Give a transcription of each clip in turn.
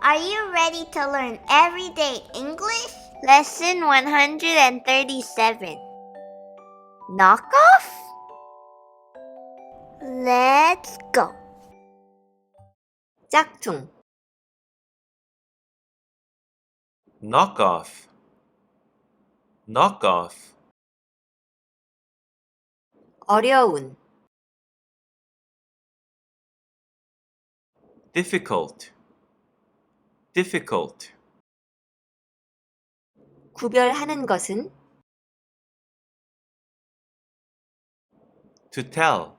Are you ready to learn everyday English? Lesson 137. Knockoff? Let's go. 짝퉁. knockoff, knockoff, 어려운. difficult, difficult, 구별하는 것은 to tell,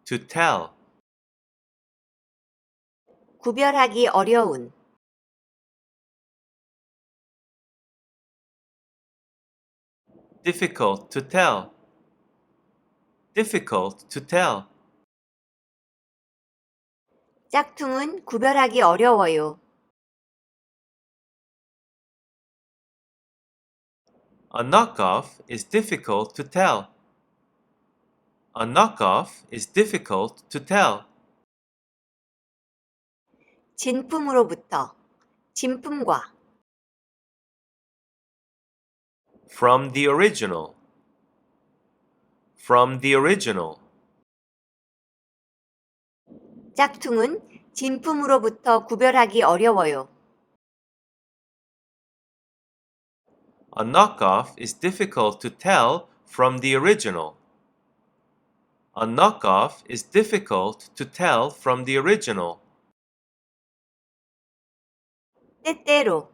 to tell, 구별하기 어려운. difficult to tell, difficult to tell, 짝퉁은 구별하기 어려워요. a knockoff is difficult to tell. A knockoff is difficult to tell. 진품으로부터. 진품과. From the original, from the original, 짝퉁은 진품으로부터 구별하기 어려워요. a knockoff is difficult to tell from the original. A knockoff is difficult to tell from the original. 때때로.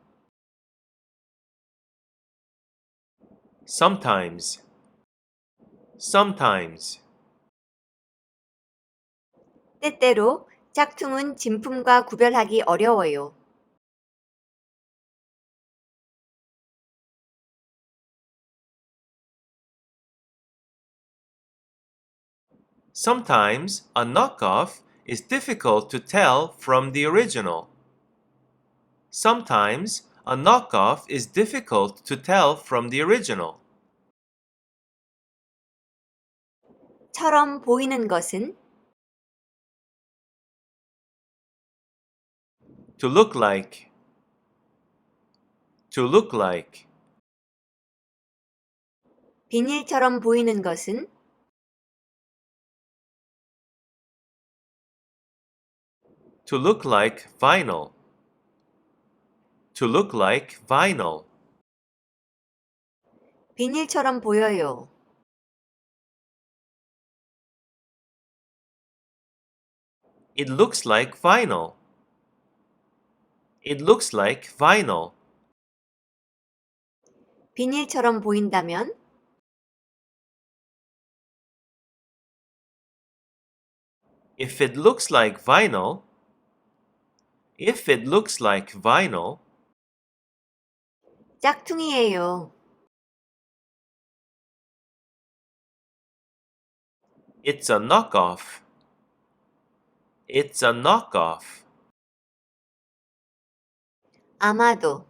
Sometimes, sometimes, 때때로 짝퉁은 진품과 구별하기 어려워요. sometimes a knockoff is difficult to tell from the original. Sometimes a knockoff is difficult to tell from the original. 처럼 보이는 것은 To look like, to look like, 비닐처럼 보이는 것은 to look like vinyl, to look like vinyl. 비닐처럼 보여요. It looks like vinyl. It looks like vinyl. 비닐처럼 보인다면 If it looks like vinyl, if it looks like vinyl, 짝퉁이에요. it's a knockoff. It's a knockoff. 아마도.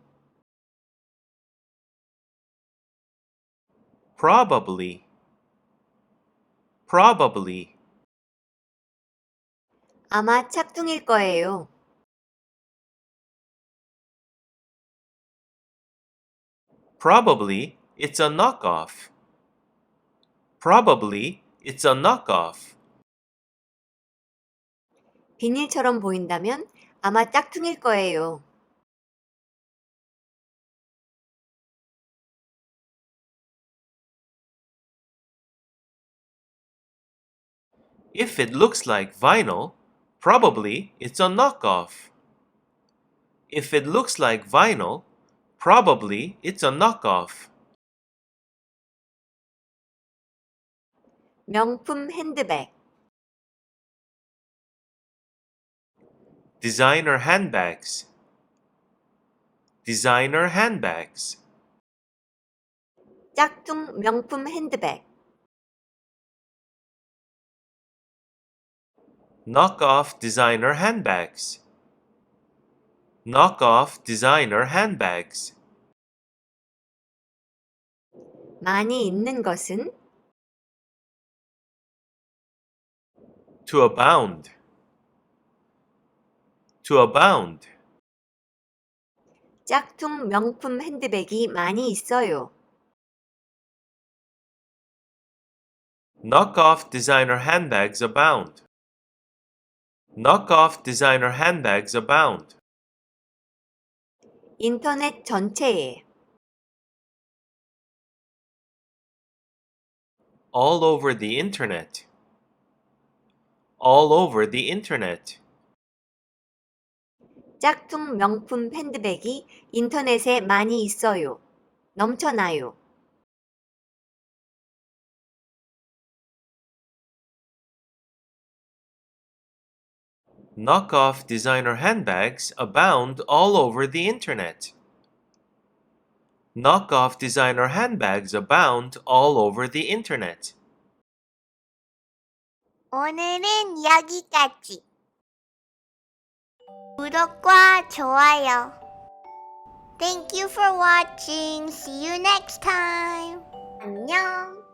Probably. Probably. 아마 짝퉁일 거예요. Probably it's a knockoff. Probably it's a knockoff. 비닐처럼 보인다면 아마 짝퉁일 거예요. If it looks like vinyl, probably it's a knockoff. If it looks like vinyl, probably it's a knockoff. 명품 핸드백. Designer handbags. Designer handbags. 짝퉁 명품 핸드백. Knockoff designer handbags. Knockoff designer handbags. 많이 있는 것은 To abound. To abound. 짝퉁 명품 핸드백이 많이 있어요. Knockoff designer handbags abound. Knockoff designer handbags abound. 인터넷 전체에 All over the internet. All over the internet. 짝퉁 명품 핸드백이 인터넷에 많이 있어요. 넘쳐나요. Knockoff designer handbags abound all over the internet. Knockoff designer handbags abound all over the internet. 오늘은 여기까지. 구독과 좋아요. Thank you for watching. See you next time. 안녕.